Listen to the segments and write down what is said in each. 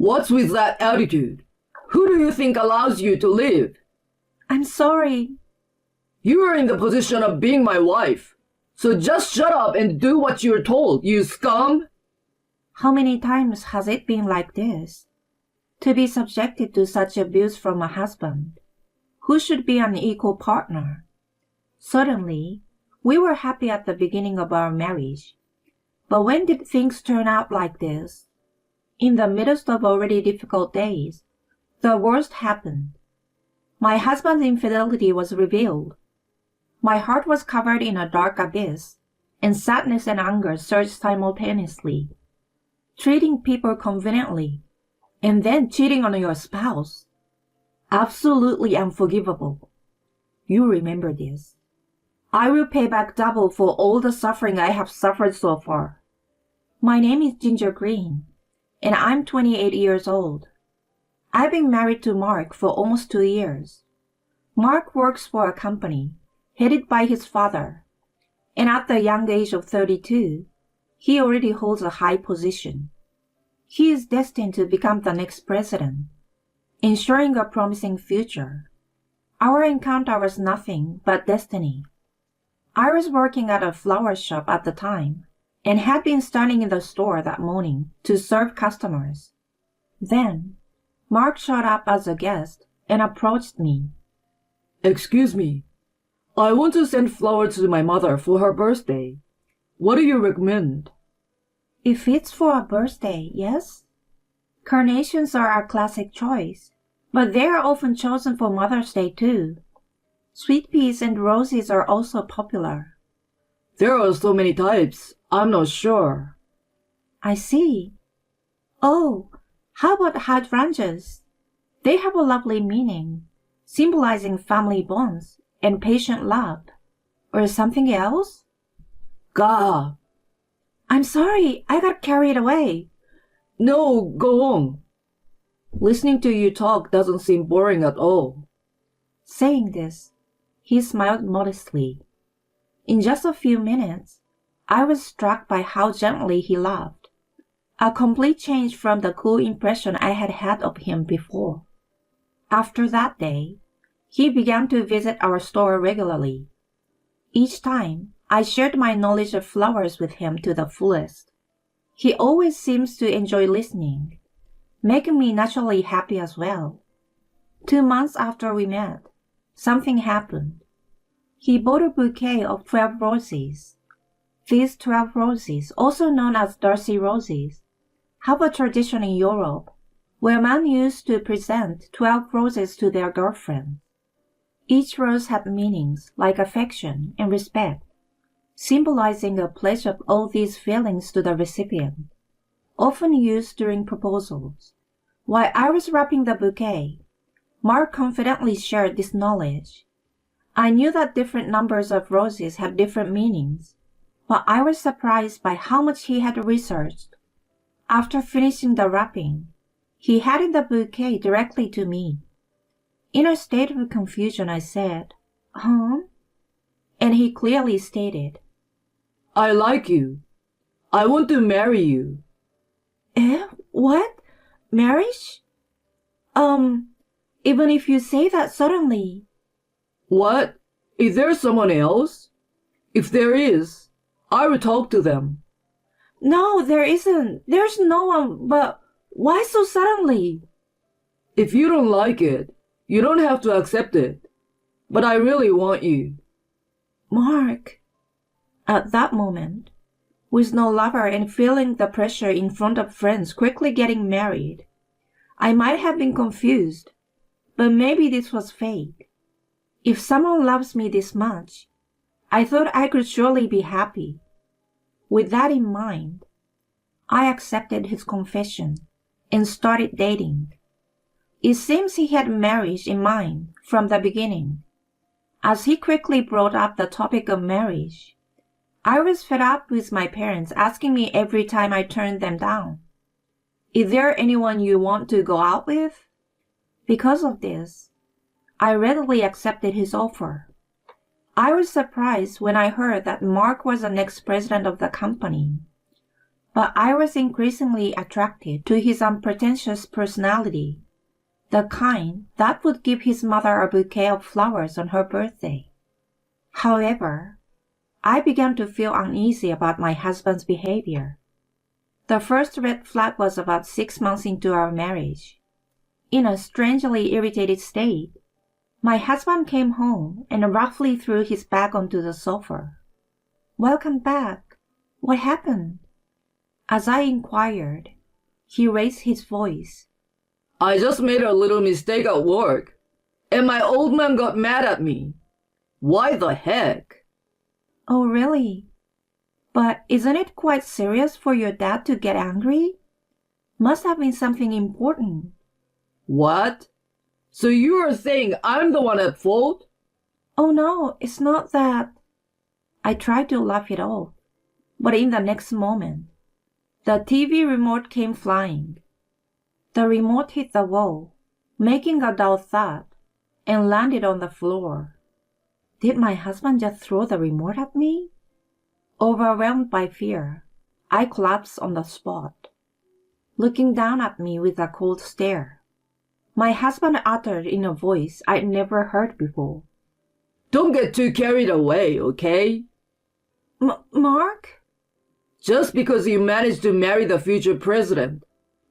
What's with that attitude? Who do you think allows you to live? I'm sorry. You are in the position of being my wife. So just shut up and do what you're told, you scum! How many times has it been like this? To be subjected to such abuse from a husband, who should be an equal partner. Certainly, we were happy at the beginning of our marriage. But when did things turn out like this? In the midst of already difficult days, the worst happened. My husband's infidelity was revealed. My heart was covered in a dark abyss, and sadness and anger surged simultaneously. Treating people conveniently, and then cheating on your spouse. Absolutely unforgivable. You remember this. I will pay back double for all the suffering I have suffered so far. My name is Ginger Green, and I'm 28 years old. I've been married to Mark for almost 2 years. Mark works for a company headed by his father, and at the young age of 32, he already holds a high position. He is destined to become the next president, ensuring a promising future. Our encounter was nothing but destiny. I was working at a flower shop at the time and had been standing in the store that morning to serve customers. Then, Mark showed up as a guest and approached me. Excuse me. I want to send flowers to my mother for her birthday. What do you recommend? If it's for a birthday, yes. Carnations are a classic choice, but they are often chosen for Mother's Day too. Sweet peas and roses are also popular. There are so many types. I'm not sure. I see. Oh, how about hydrangeas? They have a lovely meaning, symbolizing family bonds and patient love. Or something else? Gah! I'm sorry, I got carried away. No, go on. Listening to you talk doesn't seem boring at all. Saying this, he smiled modestly. In just a few minutes, I was struck by how gently he laughed, a complete change from the cool impression I had had of him before. After that day, he began to visit our store regularly. Each time, I shared my knowledge of flowers with him to the fullest. He always seems to enjoy listening, making me naturally happy as well. 2 months after we met, something happened. He bought a bouquet of 12 roses. These 12 roses, also known as Darcy roses, have a tradition in Europe where men used to present 12 roses to their girlfriends. Each rose had meanings like affection and respect, symbolizing a pledge of all these feelings to the recipient, often used during proposals. While I was wrapping the bouquet, Mark confidently shared this knowledge. I knew that different numbers of roses had different meanings, but I was surprised by how much he had researched. After finishing the wrapping, he handed the bouquet directly to me. In a state of confusion, I said, "Huh?" And he clearly stated, I like you. I want to marry you. "Eh? What? Marriage? Even if you say that suddenly." What? Is there someone else? If there is, I will talk to them. "No, there isn't. There's no one, but why so suddenly?" If you don't like it, you don't have to accept it. But I really want you. Mark. At that moment, with no lover and feeling the pressure in front of friends quickly getting married, I might have been confused, but maybe this was fake. If someone loves me this much, I thought I could surely be happy. With that in mind, I accepted his confession and started dating. It seems he had marriage in mind from the beginning. As he quickly brought up the topic of marriage, I was fed up with my parents asking me every time I turned them down, "Is there anyone you want to go out with?" Because of this, I readily accepted his offer. I was surprised when I heard that Mark was the next president of the company. but I was increasingly attracted to his unpretentious personality, the kind that would give his mother a bouquet of flowers on her birthday. However, I began to feel uneasy about my husband's behavior. The first red flag was about 6 months into our marriage. In a strangely irritated state, my husband came home and roughly threw his bag onto the sofa. "Welcome back. What happened?" As I inquired, he raised his voice. I just made a little mistake at work, and my old man got mad at me. Why the heck? "Oh, really? But isn't it quite serious for your dad to get angry? Must have been something important." What? So you are saying I'm the one at fault? "Oh no, it's not that." I tried to laugh it off, but in the next moment, the TV remote came flying. The remote hit the wall, making a dull thud, and landed on the floor. Did my husband just throw the remote at me? Overwhelmed by fear, I collapsed on the spot, looking down at me with a cold stare. My husband uttered in a voice I'd never heard before. Don't get too carried away, okay? Mark? Just because you managed to marry the future president,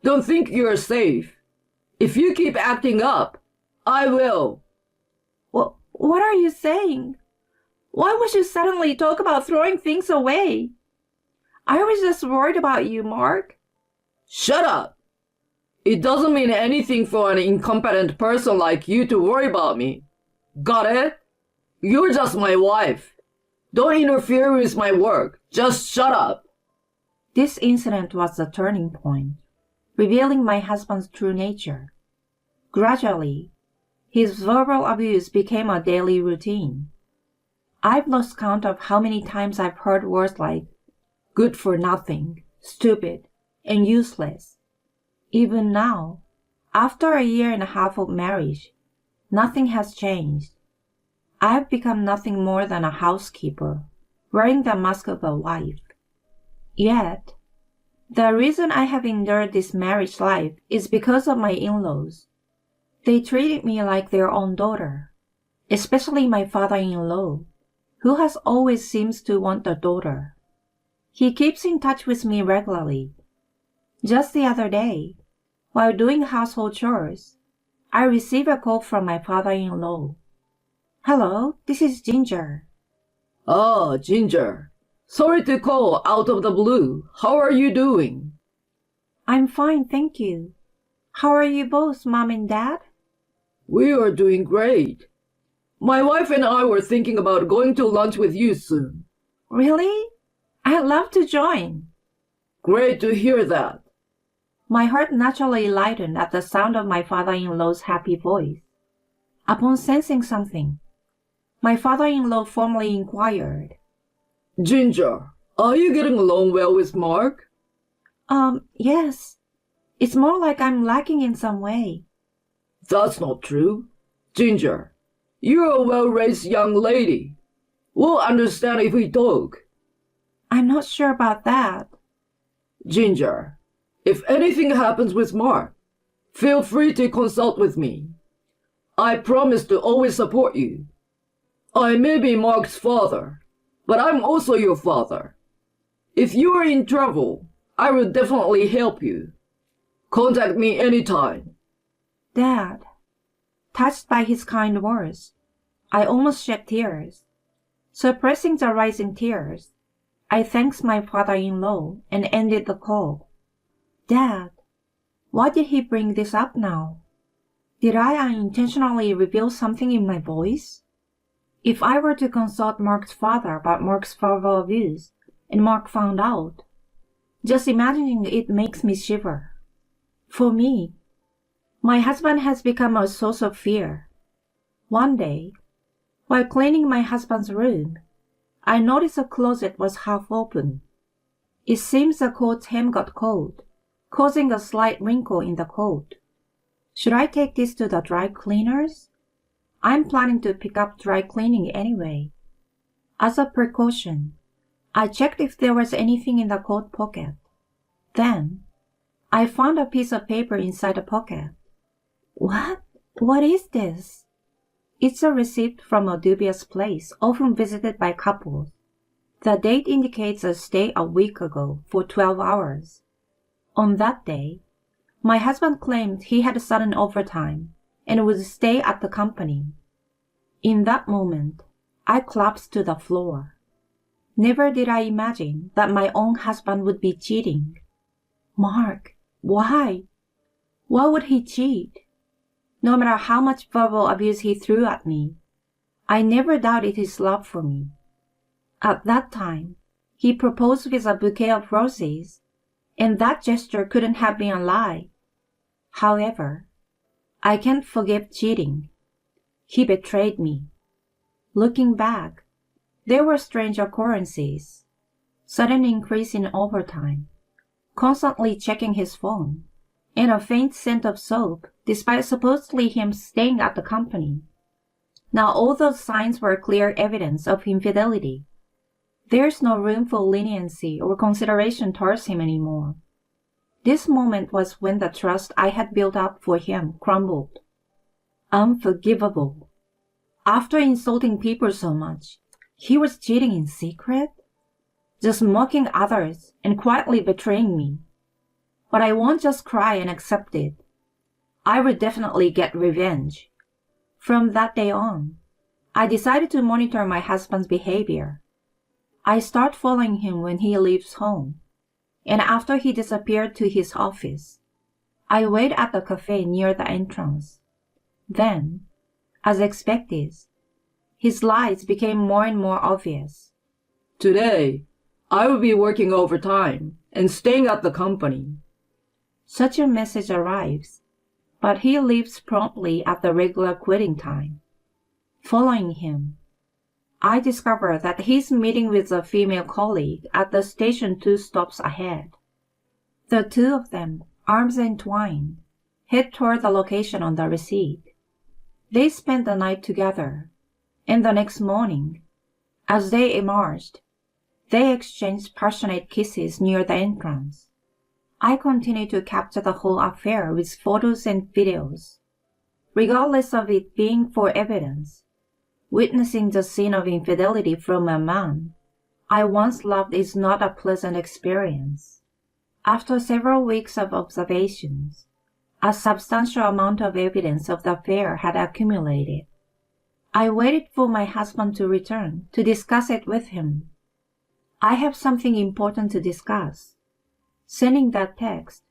don't think you're safe. If you keep acting up, I will. What are you saying? Why would you suddenly talk about throwing things away? I was just worried about you, Mark. Shut up. It doesn't mean anything for an incompetent person like you to worry about me. Got it? You're just my wife. Don't interfere with my work. Just shut up. This incident was the turning point, revealing my husband's true nature. Gradually, his verbal abuse became a daily routine. I've lost count of how many times I've heard words like good for nothing, stupid, and useless. Even now, after a year and a half of marriage, nothing has changed. I've become nothing more than a housekeeper, wearing the mask of a wife. Yet, the reason I have endured this marriage life is because of my in-laws. They treated me like their own daughter, especially my father-in-law, who has always seems to want a daughter. He keeps in touch with me regularly. Just the other day, while doing household chores, I received a call from my father-in-law. "Hello, this is Ginger." Oh, Ginger. Sorry to call out of the blue. How are you doing? "I'm fine, thank you. How are you both, Mom and Dad?" We are doing great. My wife and I were thinking about going to lunch with you soon. "Really? I'd love to join." Great to hear that. My heart naturally lightened at the sound of my father-in-law's happy voice. Upon sensing something, my father-in-law formally inquired, Ginger, are you getting along well with Mark? Yes. It's more like I'm lacking in some way." That's not true. Ginger, you're a well-raised young lady. We'll understand if we talk. "I'm not sure about that." Ginger, if anything happens with Mark, feel free to consult with me. I promise to always support you. I may be Mark's father, but I'm also your father. If you are in trouble, I will definitely help you. Contact me anytime. "Dad." Touched by his kind words, I almost shed tears. Suppressing the rising tears, I thanked my father-in-law and ended the call. "Dad, why did he bring this up now? Did I unintentionally reveal something in my voice? If I were to consult Mark's father about Mark's verbal abuse, and Mark found out, just imagining it makes me shiver. For me, my husband has become a source of fear. One day, while cleaning my husband's room, I noticed the closet was half open. It seems the coat's hem got cold, causing a slight wrinkle in the coat. Should I take this to the dry cleaners? I'm planning to pick up dry cleaning anyway. As a precaution, I checked if there was anything in the coat pocket. Then, I found a piece of paper inside a pocket. What? What is this? It's a receipt from a dubious place often visited by couples. The date indicates a stay a week ago for 12 hours. On that day, my husband claimed he had sudden overtime and would stay at the company. In that moment, I collapsed to the floor. Never did I imagine that my own husband would be cheating. Mark, why? Why would he cheat? No matter how much verbal abuse he threw at me, I never doubted his love for me. At that time, he proposed with a bouquet of roses, and that gesture couldn't have been a lie. However, I can't forgive cheating. He betrayed me. Looking back, there were strange occurrences. Sudden increase in overtime, constantly checking his phone, and a faint scent of soap despite supposedly him staying at the company. Now all those signs were clear evidence of infidelity. There's no room for leniency or consideration towards him anymore. This moment was when the trust I had built up for him crumbled. Unforgivable. After insulting people so much, he was cheating in secret? Just mocking others and quietly betraying me. But I won't just cry and accept it. I will definitely get revenge. From that day on, I decided to monitor my husband's behavior. I start following him when he leaves home, and after he disappeared to his office, I wait at the cafe near the entrance. Then, as expected, his lies became more and more obvious. Today, I will be working overtime and staying at the company. Such a message arrives, but he leaves promptly at the regular quitting time. Following him, I discover that he's meeting with a female colleague at the station 2 stops ahead. The two of them, arms entwined, head toward the location on the receipt. They spent the night together, and the next morning, as they emerged, they exchanged passionate kisses near the entrance. I continue to capture the whole affair with photos and videos. Regardless of it being for evidence, witnessing the scene of infidelity from a man I once loved is not a pleasant experience. After several weeks of observations, a substantial amount of evidence of the affair had accumulated. I waited for my husband to return to discuss it with him. I have something important to discuss. Sending that text,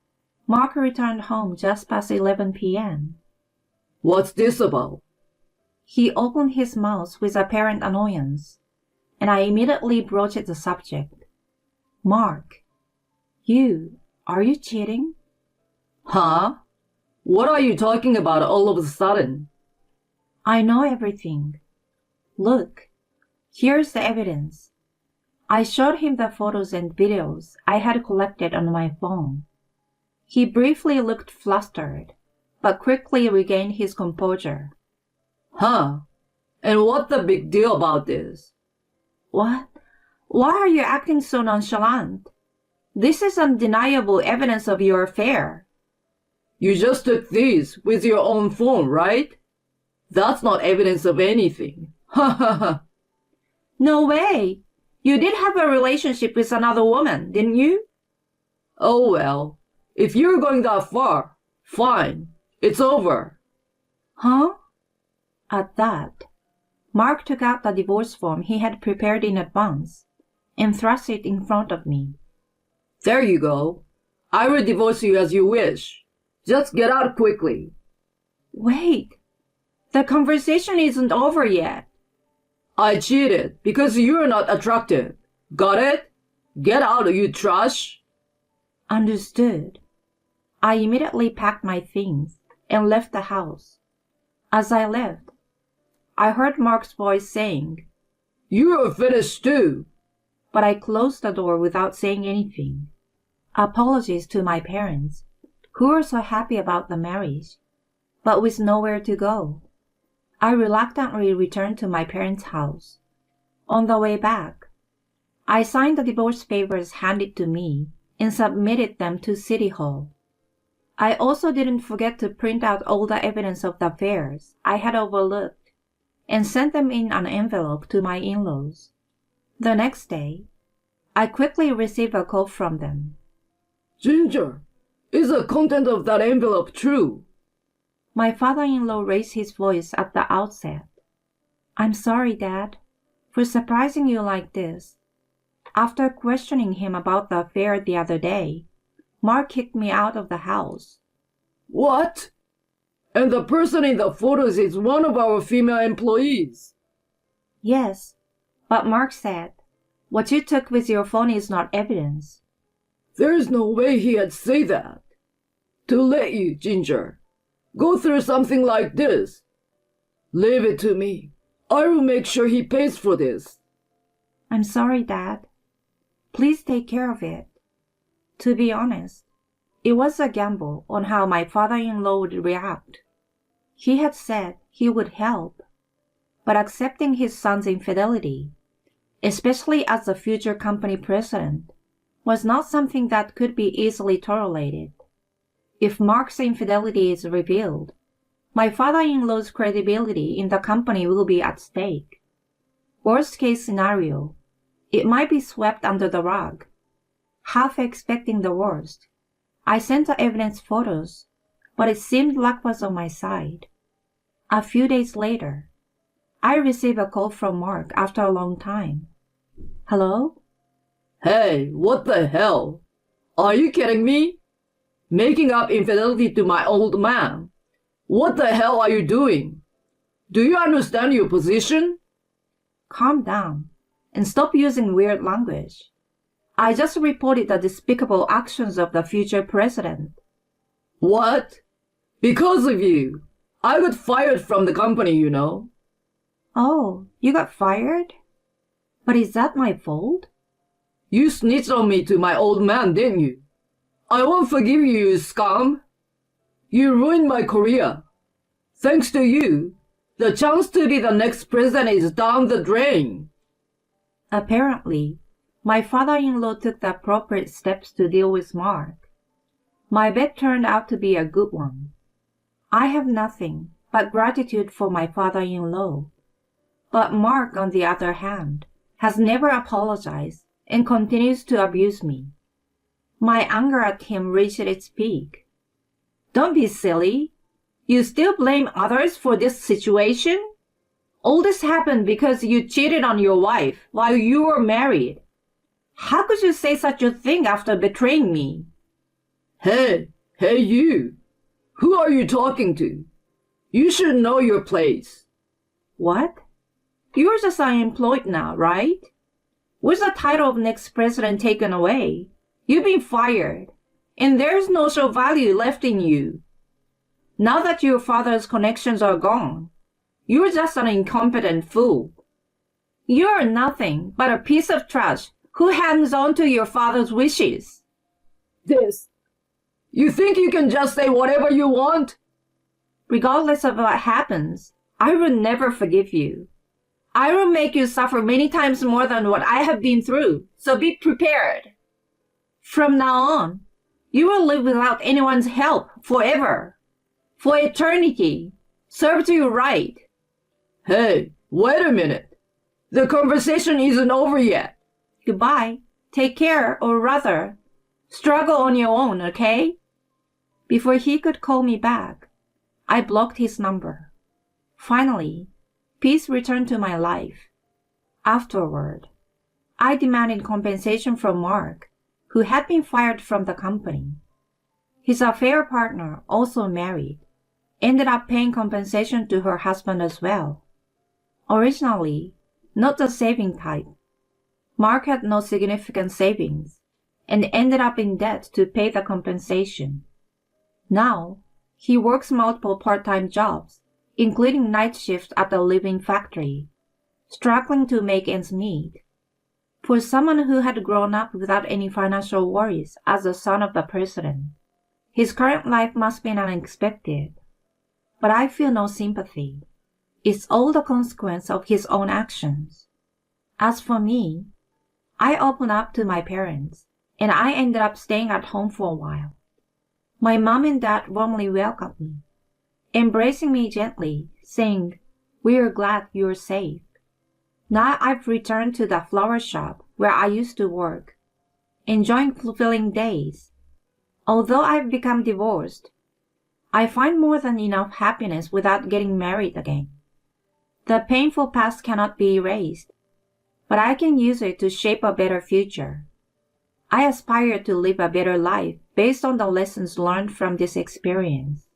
Mark returned home just past 11 p.m. What's this about? He opened his mouth with apparent annoyance, and I immediately broached the subject. Mark, are you cheating? Huh? What are you talking about all of a sudden? I know everything. Look, here's the evidence. I showed him the photos and videos I had collected on my phone. He briefly looked flustered, but quickly regained his composure. Huh? And what's the big deal about this? What? Why are you acting so nonchalant? This is undeniable evidence of your affair. You just took these with your own phone, right? That's not evidence of anything. Ha ha ha. No way! You did have a relationship with another woman, didn't you? Oh well, if you're going that far, fine. It's over. Huh? At that, Mark took out the divorce form he had prepared in advance and thrust it in front of me. There you go. I will divorce you as you wish. Just get out quickly. Wait. The conversation isn't over yet. I cheated because you're not attractive. Got it? Get out, you trash. Understood. I immediately packed my things and left the house. As I left, I heard Mark's voice saying, You're finished too. But I closed the door without saying anything. Apologies to my parents, who were so happy about the marriage, but with nowhere to go. I reluctantly returned to my parents' house. On the way back, I signed the divorce papers handed to me and submitted them to City Hall. I also didn't forget to print out all the evidence of the affairs I had overlooked and sent them in an envelope to my in-laws. The next day, I quickly received a call from them. Ginger, is the content of that envelope true? My father-in-law raised his voice at the outset. I'm sorry, Dad, for surprising you like this. After questioning him about the affair the other day, Mark kicked me out of the house. What? And the person in the photos is one of our female employees? Yes, but Mark said, what you took with your phone is not evidence. There's no way he'd say that. To let you, Ginger, go through something like this. Leave it to me. I will make sure he pays for this. I'm sorry, Dad. Please take care of it. To be honest, it was a gamble on how my father-in-law would react. He had said he would help, but accepting his son's infidelity, especially as the future company president, was not something that could be easily tolerated. If Mark's infidelity is revealed, my father-in-law's credibility in the company will be at stake. Worst case scenario, it might be swept under the rug. Half expecting the worst, I sent the evidence photos, but it seemed luck was on my side. A few days later, I received a call from Mark after a long time. Hello? Hey, what the hell? Are you kidding me? Making up infidelity to my old man? What the hell are you doing? Do you understand your position? Calm down and stop using weird language. I just reported the despicable actions of the future president. What? Because of you. I got fired from the company, you know. Oh, you got fired? But is that my fault? You snitched on me to my old man, didn't you? I won't forgive you, you scum. You ruined my career. Thanks to you, the chance to be the next president is down the drain. Apparently, my father-in-law took the appropriate steps to deal with Mark. My bet turned out to be a good one. I have nothing but gratitude for my father-in-law. But Mark, on the other hand, has never apologized and continues to abuse me. My anger at him reached its peak. Don't be silly. You still blame others for this situation? All this happened because you cheated on your wife while you were married. How could you say such a thing after betraying me? Hey you. Who are you talking to? You should know your place. What? You're just unemployed now, right? With the title of next president taken away, you've been fired, and there's no social value left in you. Now that your father's connections are gone, you're just an incompetent fool. You're nothing but a piece of trash who hangs on to your father's wishes. You think you can just say whatever you want? Regardless of what happens, I will never forgive you. I will make you suffer many times more than what I have been through, so be prepared. From now on, you will live without anyone's help forever. For eternity. Serves you right. Hey, wait a minute. The conversation isn't over yet. Goodbye. Take care, or rather, struggle on your own, okay? Before he could call me back, I blocked his number. Finally, peace returned to my life. Afterward, I demanded compensation from Mark, who had been fired from the company. His affair partner, also married, ended up paying compensation to her husband as well. Originally, not the saving type, Mark had no significant savings and ended up in debt to pay the compensation. Now, he works multiple part-time jobs, including night shifts at the living factory, struggling to make ends meet. For someone who had grown up without any financial worries as the son of the president, his current life must be unexpected. But I feel no sympathy. It's all the consequence of his own actions. As for me, I opened up to my parents and I ended up staying at home for a while. My mom and dad warmly welcomed me, embracing me gently, saying, "We're glad you're safe." Now I've returned to the flower shop where I used to work, enjoying fulfilling days. Although I've become divorced, I find more than enough happiness without getting married again. The painful past cannot be erased, but I can use it to shape a better future. I aspire to live a better life based on the lessons learned from this experience.